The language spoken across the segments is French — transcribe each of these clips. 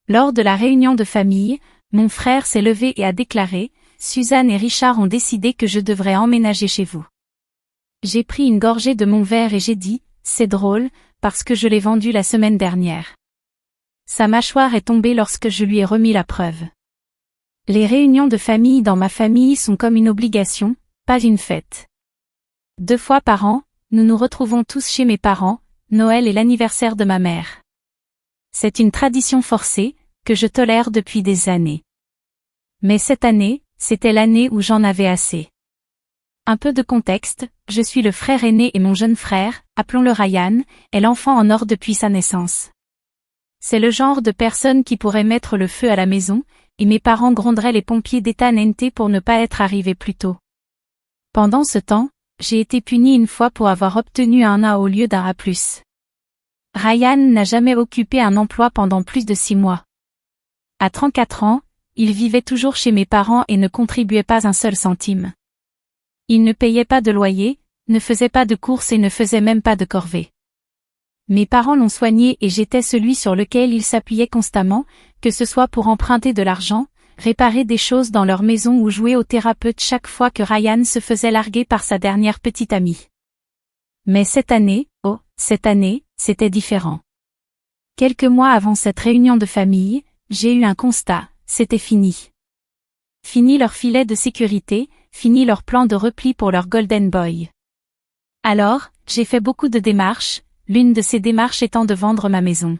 Lors de la réunion de famille, mon frère s'est levé et a déclaré « Suzanne et Richard ont décidé que je devrais emménager chez vous ». J'ai pris une gorgée de mon verre et j'ai dit « C'est drôle, parce que je l'ai vendu la semaine dernière ». Sa mâchoire est tombée lorsque je lui ai remis la preuve. Les réunions de famille dans ma famille sont comme une obligation, pas une fête. 2 fois par an, nous nous retrouvons tous chez mes parents, Noël et l'anniversaire de ma mère. C'est une tradition forcée, que je tolère depuis des années. Mais cette année, c'était l'année où j'en avais assez. Un peu de contexte, je suis le frère aîné et mon jeune frère, appelons-le Ryan, est l'enfant en or depuis sa naissance. C'est le genre de personne qui pourrait mettre le feu à la maison, et mes parents gronderaient les pompiers d'État NT pour ne pas être arrivés plus tôt. Pendant ce temps, j'ai été puni une fois pour avoir obtenu un A au lieu d'un A+. Ryan n'a jamais occupé un emploi pendant plus de 6 mois. À 34 ans, il vivait toujours chez mes parents et ne contribuait pas un seul centime. Il ne payait pas de loyer, ne faisait pas de courses et ne faisait même pas de corvée. Mes parents l'ont soigné et j'étais celui sur lequel ils s'appuyaient constamment, que ce soit pour emprunter de l'argent, réparer des choses dans leur maison ou jouer au thérapeute chaque fois que Ryan se faisait larguer par sa dernière petite amie. Mais cette année, c'était différent. Quelques mois avant cette réunion de famille, j'ai eu un constat, c'était fini. Fini leur filet de sécurité, fini leur plan de repli pour leur Golden Boy. Alors, j'ai fait beaucoup de démarches, l'une de ces démarches étant de vendre ma maison.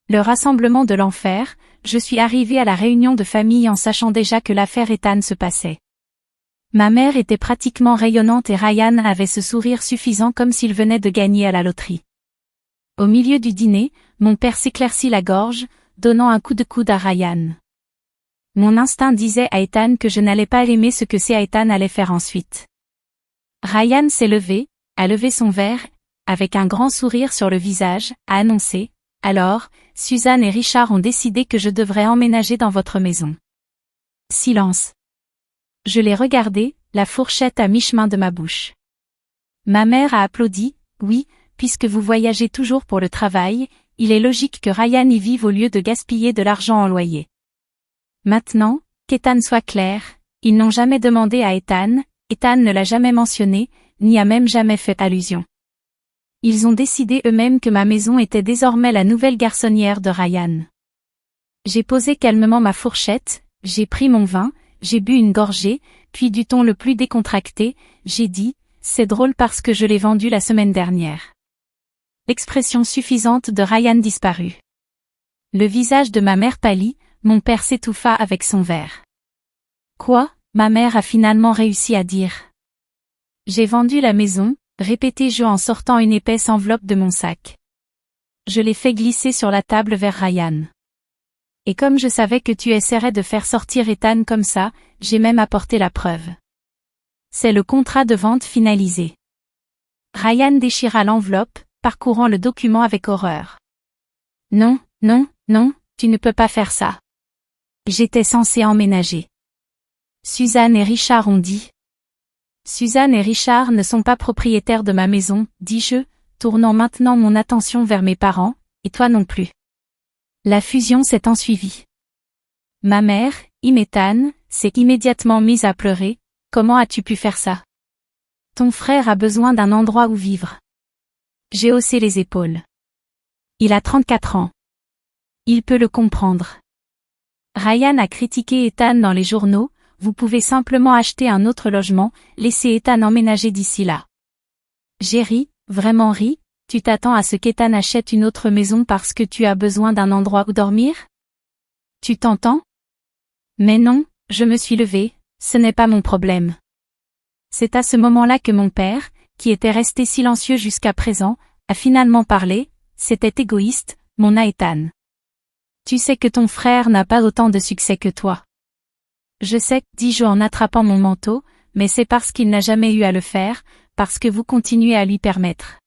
Le rassemblement de l'enfer, je suis arrivée à la réunion de famille en sachant déjà que l'affaire Ethan se passait. Ma mère était pratiquement rayonnante et Ryan avait ce sourire suffisant comme s'il venait de gagner à la loterie. Au milieu du dîner, mon père s'éclaircit la gorge, donnant un coup de coude à Ryan. Mon instinct disait à Ethan que je n'allais pas aimer ce que Ethan allait faire ensuite. Ryan s'est levé, a levé son verre, avec un grand sourire sur le visage, a annoncé « Alors, Suzanne et Richard ont décidé que je devrais emménager dans votre maison. » Silence. Je l'ai regardé, la fourchette à mi-chemin de ma bouche. Ma mère a applaudi « Oui, puisque vous voyagez toujours pour le travail, il est logique que Ryan y vive au lieu de gaspiller de l'argent en loyer. » Maintenant, qu'Ethan soit clair, ils n'ont jamais demandé à Ethan ne l'a jamais mentionné, n'y a même jamais fait allusion. Ils ont décidé eux-mêmes que ma maison était désormais la nouvelle garçonnière de Ryan. J'ai posé calmement ma fourchette, j'ai pris mon vin, j'ai bu une gorgée, puis du ton le plus décontracté, j'ai dit « C'est drôle parce que je l'ai vendu la semaine dernière. » L'expression suffisante de Ryan disparut. Le visage de ma mère pâlit, mon père s'étouffa avec son verre. Quoi, ma mère a finalement réussi à dire. J'ai vendu la maison, répétai-je en sortant une épaisse enveloppe de mon sac. Je l'ai fait glisser sur la table vers Ryan. Et comme je savais que tu essaierais de faire sortir Ethan comme ça, j'ai même apporté la preuve. C'est le contrat de vente finalisé. Ryan déchira l'enveloppe, parcourant le document avec horreur. Non, tu ne peux pas faire ça. J'étais censé emménager. Suzanne et Richard ont dit. Suzanne et Richard ne sont pas propriétaires de ma maison, dis-je, tournant maintenant mon attention vers mes parents, et toi non plus. La fusion s'est ensuivie. Ma mère, Ethan, s'est immédiatement mise à pleurer. Comment as-tu pu faire ça? Ton frère a besoin d'un endroit où vivre. J'ai haussé les épaules. Il a 34 ans. Il peut le comprendre. Ryan a critiqué Ethan dans les journaux, vous pouvez simplement acheter un autre logement, laissez Ethan emménager d'ici là. J'ai ri, vraiment ri, tu t'attends à ce qu'Ethan achète une autre maison parce que tu as besoin d'un endroit où dormir? Tu t'entends? Mais non, je me suis levée, ce n'est pas mon problème. C'est à ce moment-là que mon père, qui était resté silencieux jusqu'à présent, a finalement parlé, c'était égoïste, mon Ethan. Tu sais que ton frère n'a pas autant de succès que toi. Je sais, dis-je en attrapant mon manteau, mais c'est parce qu'il n'a jamais eu à le faire, parce que vous continuez à lui permettre.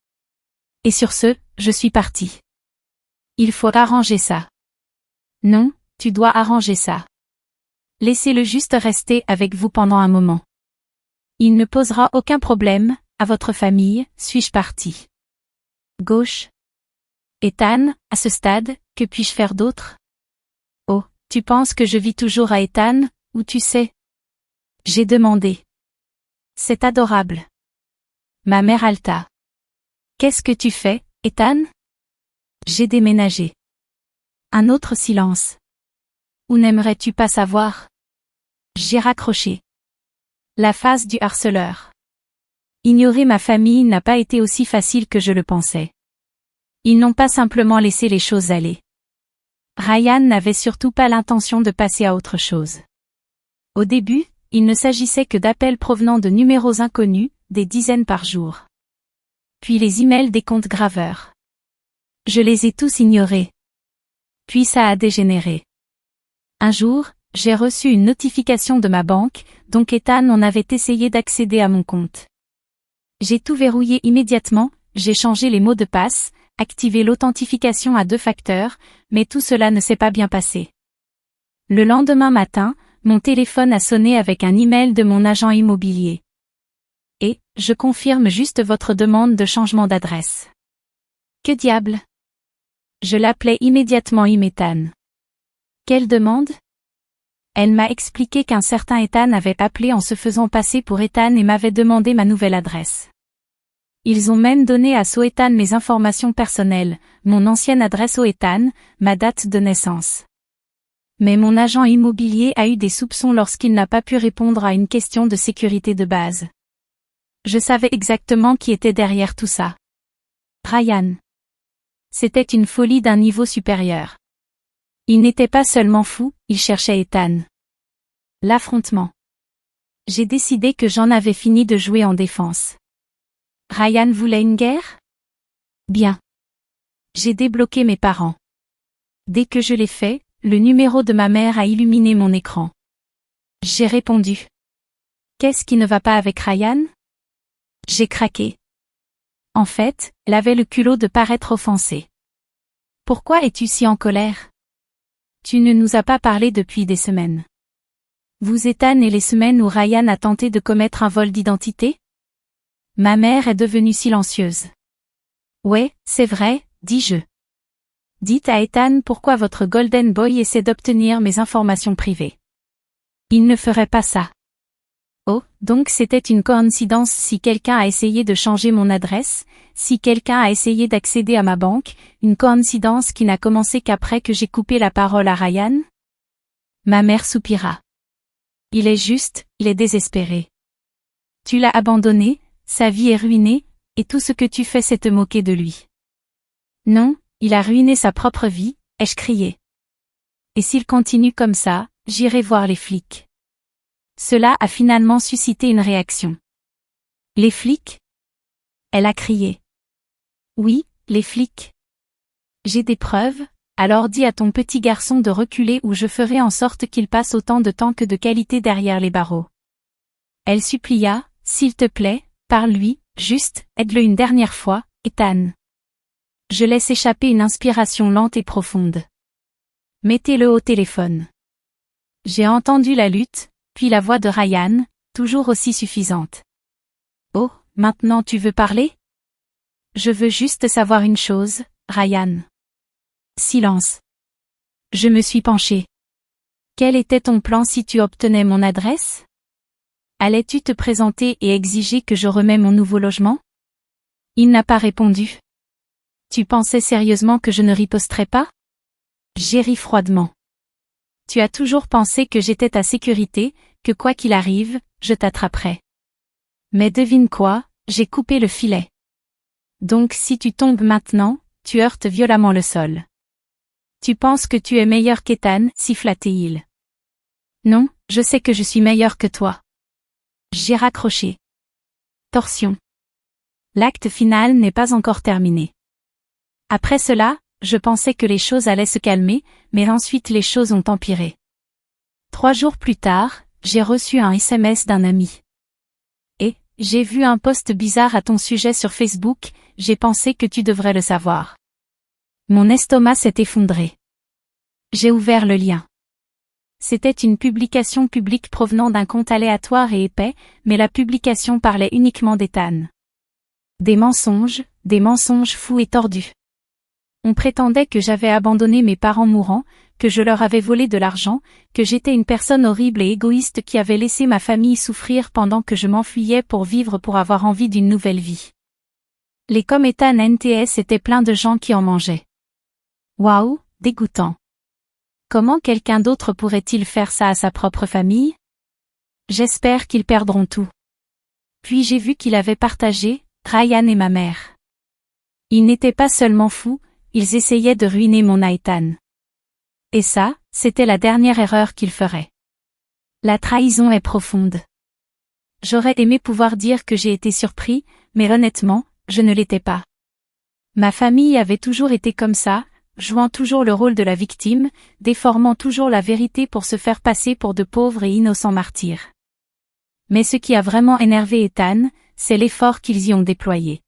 Et sur ce, je suis partie. Il faut arranger ça. Non, tu dois arranger ça. Laissez-le juste rester avec vous pendant un moment. Il ne posera aucun problème, à votre famille, suis-je partie. Gauche. Ethan, à ce stade, que puis-je faire d'autre? Tu penses que je vis toujours à Ethan, ou tu sais? J'ai demandé. C'est adorable. Ma mère halta. Qu'est-ce que tu fais, Ethan? J'ai déménagé. Un autre silence. Ou n'aimerais-tu pas savoir? J'ai raccroché. La phase du harceleur. Ignorer ma famille n'a pas été aussi facile que je le pensais. Ils n'ont pas simplement laissé les choses aller. Ryan n'avait surtout pas l'intention de passer à autre chose. Au début, il ne s'agissait que d'appels provenant de numéros inconnus, des dizaines par jour. Puis les emails des comptes graveurs. Je les ai tous ignorés. Puis ça a dégénéré. Un jour, j'ai reçu une notification de ma banque, donc Ethan en avait essayé d'accéder à mon compte. J'ai tout verrouillé immédiatement, j'ai changé les mots de passe, activé l'authentification à 2 facteurs, mais tout cela ne s'est pas bien passé. Le lendemain matin, mon téléphone a sonné avec un email de mon agent immobilier. Et, je confirme juste votre demande de changement d'adresse. Que diable? Je l'appelais immédiatement Ethan. Quelle demande? Elle m'a expliqué qu'un certain Ethan avait appelé en se faisant passer pour Ethan et m'avait demandé ma nouvelle adresse. Ils ont même donné à Ethan mes informations personnelles, mon ancienne adresse Ethan, ma date de naissance. Mais mon agent immobilier a eu des soupçons lorsqu'il n'a pas pu répondre à une question de sécurité de base. Je savais exactement qui était derrière tout ça. Ryan. C'était une folie d'un niveau supérieur. Il n'était pas seulement fou, il cherchait Ethan. L'affrontement. J'ai décidé que j'en avais fini de jouer en défense. Ryan voulait une guerre? Bien. J'ai débloqué mes parents. Dès que je l'ai fait, le numéro de ma mère a illuminé mon écran. J'ai répondu. Qu'est-ce qui ne va pas avec Ryan? J'ai craqué. En fait, elle avait le culot de paraître offensée. Pourquoi es-tu si en colère? Tu ne nous as pas parlé depuis des semaines. Vous Ethan et les semaines où Ryan a tenté de commettre un vol d'identité? Ma mère est devenue silencieuse. Ouais, c'est vrai, dis-je. Dites à Ethan pourquoi votre Golden Boy essaie d'obtenir mes informations privées. Il ne ferait pas ça. Oh, donc c'était une coïncidence si quelqu'un a essayé de changer mon adresse, si quelqu'un a essayé d'accéder à ma banque, une coïncidence qui n'a commencé qu'après que j'ai coupé la parole à Ryan? Ma mère soupira. Il est désespéré. Tu l'as abandonné, sa vie est ruinée, et tout ce que tu fais c'est te moquer de lui. Non, il a ruiné sa propre vie, ai-je crié. Et s'il continue comme ça, j'irai voir les flics. Cela a finalement suscité une réaction. Les flics? Elle a crié. Oui, les flics. J'ai des preuves, alors dis à ton petit garçon de reculer ou je ferai en sorte qu'il passe autant de temps que de qualité derrière les barreaux. Elle supplia, s'il te plaît, parle-lui, juste, aide-le une dernière fois, Ethan. Je laisse échapper une inspiration lente et profonde. Mettez-le au téléphone. J'ai entendu la lutte, puis la voix de Ryan, toujours aussi suffisante. Oh, maintenant tu veux parler? Je veux juste savoir une chose, Ryan. Silence. Je me suis penchée. Quel était ton plan si tu obtenais mon adresse? Allais-tu te présenter et exiger que je remets mon nouveau logement? Il n'a pas répondu. Tu pensais sérieusement que je ne riposterais pas? J'ai ri froidement. Tu as toujours pensé que j'étais ta sécurité, que quoi qu'il arrive, je t'attraperais. Mais devine quoi, j'ai coupé le filet. Donc si tu tombes maintenant, tu heurtes violemment le sol. Tu penses que tu es meilleur qu'Ethan, siffla-t-il. Non, je sais que je suis meilleur que toi. J'ai raccroché. Torsion. L'acte final n'est pas encore terminé. Après cela, je pensais que les choses allaient se calmer, mais ensuite les choses ont empiré. 3 jours plus tard, j'ai reçu un SMS d'un ami. Et, j'ai vu un post bizarre à ton sujet sur Facebook, j'ai pensé que tu devrais le savoir. Mon estomac s'est effondré. J'ai ouvert le lien. C'était une publication publique provenant d'un compte aléatoire et épais, mais la publication parlait uniquement d'Ethan. Des mensonges fous et tordus. On prétendait que j'avais abandonné mes parents mourants, que je leur avais volé de l'argent, que j'étais une personne horrible et égoïste qui avait laissé ma famille souffrir pendant que je m'enfuyais pour vivre pour avoir envie d'une nouvelle vie. Les comme Ethan NTS étaient pleins de gens qui en mangeaient. Waouh, dégoûtant. Comment quelqu'un d'autre pourrait-il faire ça à sa propre famille? J'espère qu'ils perdront tout. Puis j'ai vu qu'il avait partagé, Ryan et ma mère. Ils n'étaient pas seulement fous, ils essayaient de ruiner mon Ethan. Et ça, c'était la dernière erreur qu'ils feraient. La trahison est profonde. J'aurais aimé pouvoir dire que j'ai été surpris, mais honnêtement, je ne l'étais pas. Ma famille avait toujours été comme ça, jouant toujours le rôle de la victime, déformant toujours la vérité pour se faire passer pour de pauvres et innocents martyrs. Mais ce qui a vraiment énervé Ethan, c'est l'effort qu'ils y ont déployé.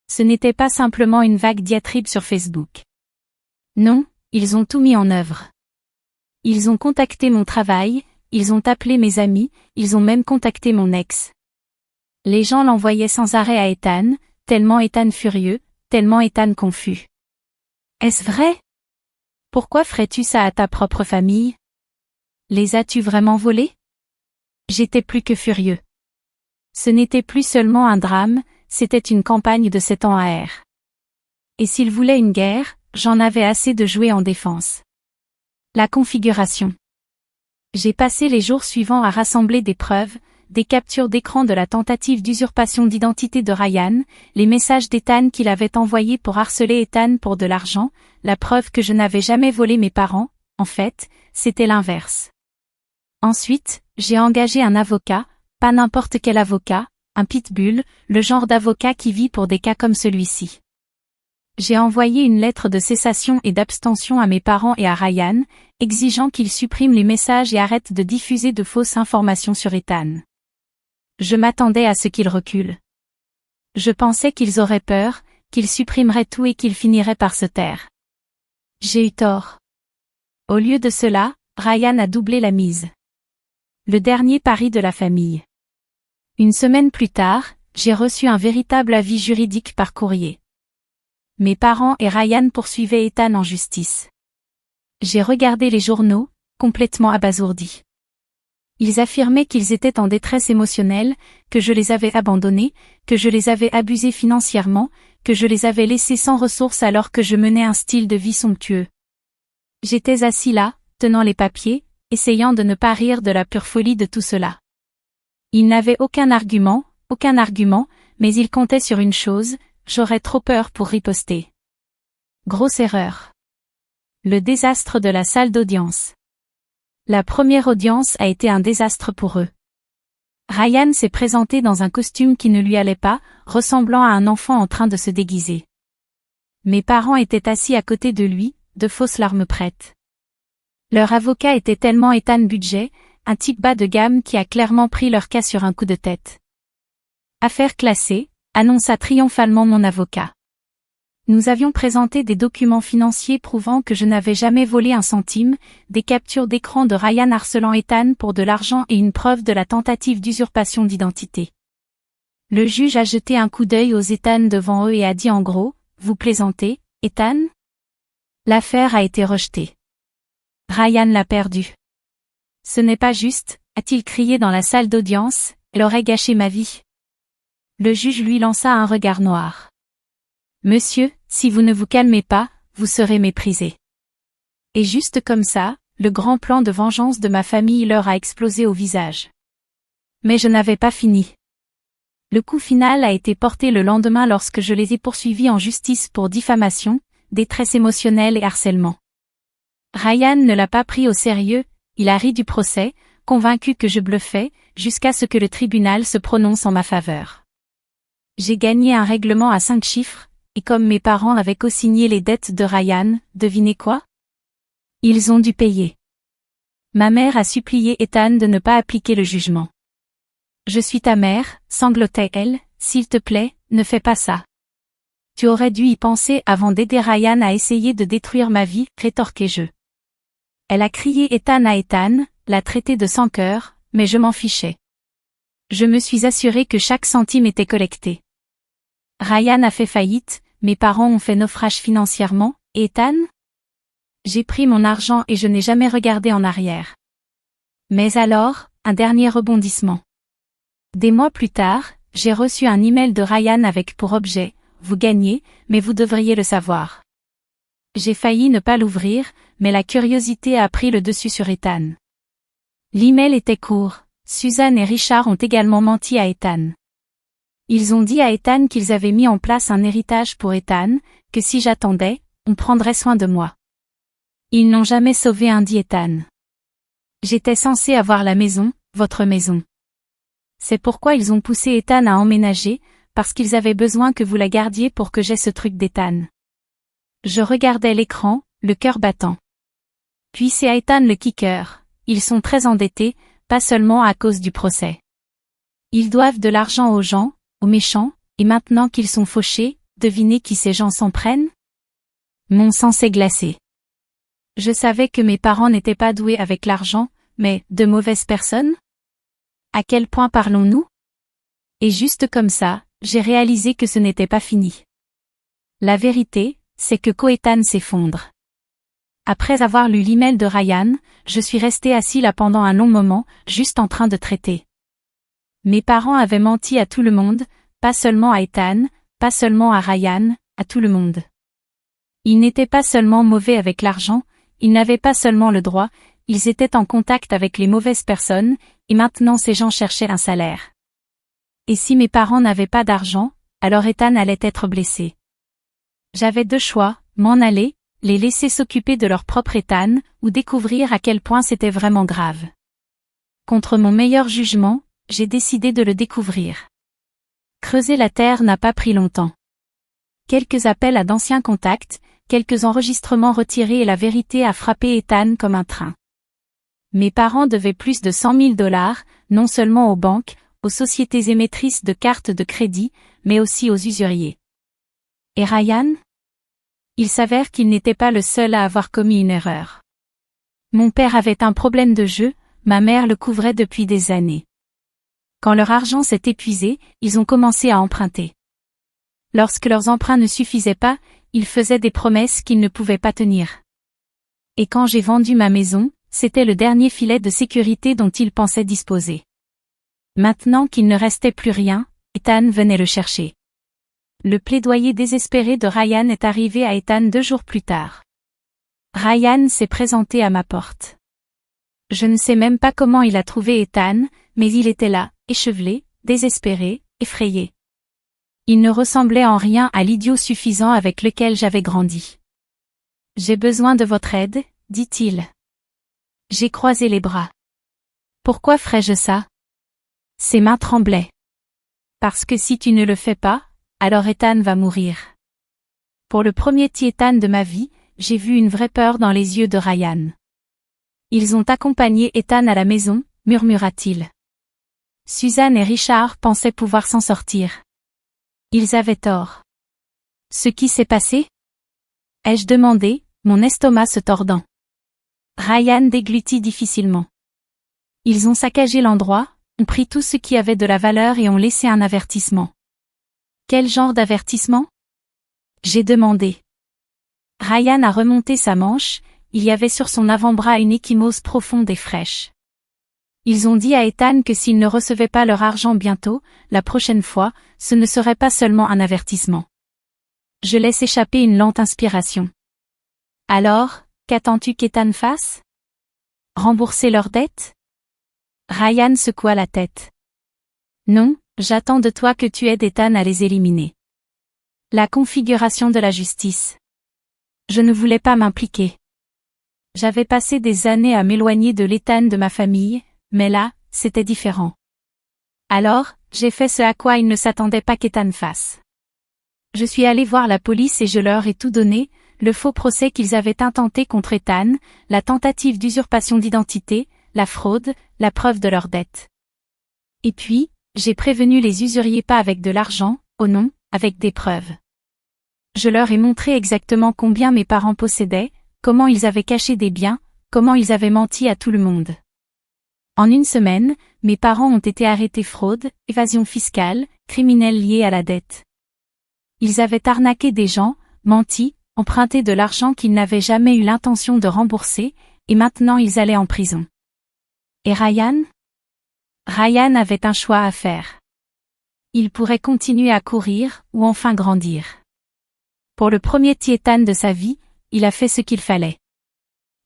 Ce n'était pas simplement une vague diatribe sur Facebook. Non, ils ont tout mis en œuvre. Ils ont contacté mon travail, ils ont appelé mes amis, ils ont même contacté mon ex. Les gens l'envoyaient sans arrêt à Ethan, tellement Ethan furieux, tellement Ethan confus. Est-ce vrai? Pourquoi ferais-tu ça à ta propre famille? Les as-tu vraiment volés? J'étais plus que furieux. Ce n'était plus seulement un drame, c'était une campagne de 7 ans à air. Et s'ils voulaient une guerre, j'en avais assez de jouer en défense. La configuration. J'ai passé les jours suivants à rassembler des preuves, des captures d'écran de la tentative d'usurpation d'identité de Ryan, les messages d'Ethan qu'il avait envoyés pour harceler Ethan pour de l'argent, la preuve que je n'avais jamais volé mes parents, en fait, c'était l'inverse. Ensuite, j'ai engagé un avocat, pas n'importe quel avocat, un pitbull, le genre d'avocat qui vit pour des cas comme celui-ci. J'ai envoyé une lettre de cessation et d'abstention à mes parents et à Ryan, exigeant qu'ils suppriment les messages et arrêtent de diffuser de fausses informations sur Ethan. Je m'attendais à ce qu'ils reculent. Je pensais qu'ils auraient peur, qu'ils supprimeraient tout et qu'ils finiraient par se taire. J'ai eu tort. Au lieu de cela, Ryan a doublé la mise. Le dernier pari de la famille. Une semaine plus tard, j'ai reçu un véritable avis juridique par courrier. Mes parents et Ryan poursuivaient Ethan en justice. J'ai regardé les journaux, complètement abasourdi. Ils affirmaient qu'ils étaient en détresse émotionnelle, que je les avais abandonnés, que je les avais abusés financièrement, que je les avais laissés sans ressources alors que je menais un style de vie somptueux. J'étais assis là, tenant les papiers, essayant de ne pas rire de la pure folie de tout cela. Ils n'avaient aucun argument, mais ils comptaient sur une chose, j'aurais trop peur pour riposter. Grosse erreur. Le désastre de la salle d'audience. La première audience a été un désastre pour eux. Ryan s'est présenté dans un costume qui ne lui allait pas, ressemblant à un enfant en train de se déguiser. Mes parents étaient assis à côté de lui, de fausses larmes prêtes. Leur avocat était tellement Ethan Budget, un type bas de gamme qui a clairement pris leur cas sur un coup de tête. Affaire classée, annonça triomphalement mon avocat. Nous avions présenté des documents financiers prouvant que je n'avais jamais volé un centime, des captures d'écran de Ryan harcelant Ethan pour de l'argent et une preuve de la tentative d'usurpation d'identité. Le juge a jeté un coup d'œil aux Ethan devant eux et a dit en gros, « Vous plaisantez, Ethan ?» L'affaire a été rejetée. Ryan l'a perdu. Ce n'est pas juste, a-t-il crié dans la salle d'audience, elle aurait gâché ma vie. Le juge lui lança un regard noir. Monsieur, si vous ne vous calmez pas, vous serez méprisé. Et juste comme ça, le grand plan de vengeance de ma famille leur a explosé au visage. Mais je n'avais pas fini. Le coup final a été porté le lendemain lorsque je les ai poursuivis en justice pour diffamation, détresse émotionnelle et harcèlement. Ryan ne l'a pas pris au sérieux, il a ri du procès, convaincu que je bluffais, jusqu'à ce que le tribunal se prononce en ma faveur. J'ai gagné un règlement à 5 chiffres, et comme mes parents avaient co-signé les dettes de Ryan, devinez quoi? Ils ont dû payer. Ma mère a supplié Ethan de ne pas appliquer le jugement. Je suis ta mère, sanglotait-elle, s'il te plaît, ne fais pas ça. Tu aurais dû y penser avant d'aider Ryan à essayer de détruire ma vie, rétorquai-je. Elle a crié Ethan à Ethan, l'a traité de sans cœur, mais je m'en fichais. Je me suis assuré que chaque centime était collecté. Ryan a fait faillite, mes parents ont fait naufrage financièrement, et Ethan? J'ai pris mon argent et je n'ai jamais regardé en arrière. Mais alors, un dernier rebondissement. Des mois plus tard, j'ai reçu un email de Ryan avec pour objet « Vous gagnez, mais vous devriez le savoir ». J'ai failli ne pas l'ouvrir, mais la curiosité a pris le dessus sur Ethan. L'email était court. Suzanne et Richard ont également menti à Ethan. Ils ont dit à Ethan qu'ils avaient mis en place un héritage pour Ethan, que si j'attendais, on prendrait soin de moi. Ils n'ont jamais sauvé un dit Ethan. J'étais censé avoir la maison, votre maison. C'est pourquoi ils ont poussé Ethan à emménager, parce qu'ils avaient besoin que vous la gardiez pour que j'aie ce truc d'Ethan. Je regardais l'écran, le cœur battant. Puis c'est à Ethan le kicker. Ils sont très endettés, pas seulement à cause du procès. Ils doivent de l'argent aux gens, aux méchants, et maintenant qu'ils sont fauchés, devinez qui ces gens s'en prennent? Mon sang s'est glacé. Je savais que mes parents n'étaient pas doués avec l'argent, mais de mauvaises personnes? À quel point parlons-nous? Et juste comme ça, j'ai réalisé que ce n'était pas fini. La vérité, c'est que Ethan s'effondre. Après avoir lu l'email de Ryan, je suis resté assis là pendant un long moment, juste en train de traiter. Mes parents avaient menti à tout le monde, pas seulement à Ethan, pas seulement à Ryan, à tout le monde. Ils n'étaient pas seulement mauvais avec l'argent, ils n'avaient pas seulement le droit, ils étaient en contact avec les mauvaises personnes, et maintenant ces gens cherchaient un salaire. Et si mes parents n'avaient pas d'argent, alors Ethan allait être blessé. J'avais deux choix, m'en aller, les laisser s'occuper de leur propre Ethan, ou découvrir à quel point c'était vraiment grave. Contre mon meilleur jugement, j'ai décidé de le découvrir. Creuser la terre n'a pas pris longtemps. Quelques appels à d'anciens contacts, quelques enregistrements retirés et la vérité a frappé Ethan comme un train. Mes parents devaient plus de 100 000 $, non seulement aux banques, aux sociétés émettrices de cartes de crédit, mais aussi aux usuriers. Et Ryan? Il s'avère qu'il n'était pas le seul à avoir commis une erreur. Mon père avait un problème de jeu, ma mère le couvrait depuis des années. Quand leur argent s'est épuisé, ils ont commencé à emprunter. Lorsque leurs emprunts ne suffisaient pas, ils faisaient des promesses qu'ils ne pouvaient pas tenir. Et quand j'ai vendu ma maison, c'était le dernier filet de sécurité dont ils pensaient disposer. Maintenant qu'il ne restait plus rien, Ethan venait le chercher. Le plaidoyer désespéré de Ryan est arrivé à Ethan 2 jours plus tard. Ryan s'est présenté à ma porte. Je ne sais même pas comment il a trouvé Ethan, mais il était là, échevelé, désespéré, effrayé. Il ne ressemblait en rien à l'idiot suffisant avec lequel j'avais grandi. « J'ai besoin de votre aide, dit-il. » J'ai croisé les bras. Pourquoi ferais-je ça? Ses mains tremblaient. Parce que si tu ne le fais pas, alors Ethan va mourir. Pour le premier Ethan de ma vie, j'ai vu une vraie peur dans les yeux de Ryan. Ils ont accompagné Ethan à la maison, murmura-t-il. Suzanne et Richard pensaient pouvoir s'en sortir. Ils avaient tort. Ce qui s'est passé? Ai-je demandé, mon estomac se tordant. Ryan déglutit difficilement. Ils ont saccagé l'endroit, ont pris tout ce qui avait de la valeur et ont laissé un avertissement. Quel genre d'avertissement? J'ai demandé. Ryan a remonté sa manche, il y avait sur son avant-bras une ecchymose profonde et fraîche. Ils ont dit à Ethan que s'ils ne recevaient pas leur argent bientôt, la prochaine fois, ce ne serait pas seulement un avertissement. Je laisse échapper une lente inspiration. Alors, qu'attends-tu qu'Ethan fasse? Rembourser leurs dettes? Ryan secoua la tête. Non, j'attends de toi que tu aides Ethan à les éliminer. La configuration de la justice. Je ne voulais pas m'impliquer. J'avais passé des années à m'éloigner de l'Ethan de ma famille, mais là, c'était différent. Alors, j'ai fait ce à quoi ils ne s'attendaient pas qu'Ethan fasse. Je suis allé voir la police et je leur ai tout donné, le faux procès qu'ils avaient intenté contre Ethan, la tentative d'usurpation d'identité, la fraude, la preuve de leur dette. Et puis, j'ai prévenu les usuriers pas avec de l'argent, oh non, avec des preuves. Je leur ai montré exactement combien mes parents possédaient, comment ils avaient caché des biens, comment ils avaient menti à tout le monde. En une semaine, mes parents ont été arrêtés fraude, évasion fiscale, criminels liés à la dette. Ils avaient arnaqué des gens, menti, emprunté de l'argent qu'ils n'avaient jamais eu l'intention de rembourser, et maintenant ils allaient en prison. Et Ryan? Ryan avait un choix à faire. Il pourrait continuer à courir, ou enfin grandir. Pour le premier Titan de sa vie, il a fait ce qu'il fallait.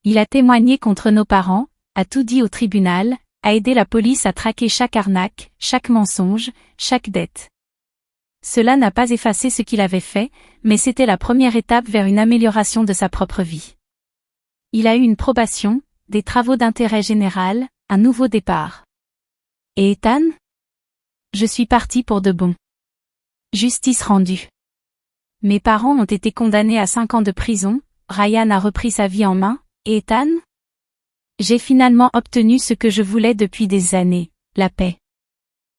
Il a témoigné contre nos parents, a tout dit au tribunal, a aidé la police à traquer chaque arnaque, chaque mensonge, chaque dette. Cela n'a pas effacé ce qu'il avait fait, mais c'était la première étape vers une amélioration de sa propre vie. Il a eu une probation, des travaux d'intérêt général, un nouveau départ. Et Ethan? Je suis parti pour de bon. Justice rendue. Mes parents ont été condamnés à 5 ans de prison, Ryan a repris sa vie en main, et Ethan? J'ai finalement obtenu ce que je voulais depuis des années, la paix.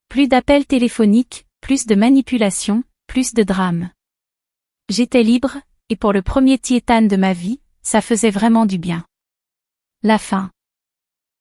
Plus d'appels téléphoniques, plus de manipulations, plus de drames. J'étais libre, et pour le premier Titan de ma vie, ça faisait vraiment du bien. La fin.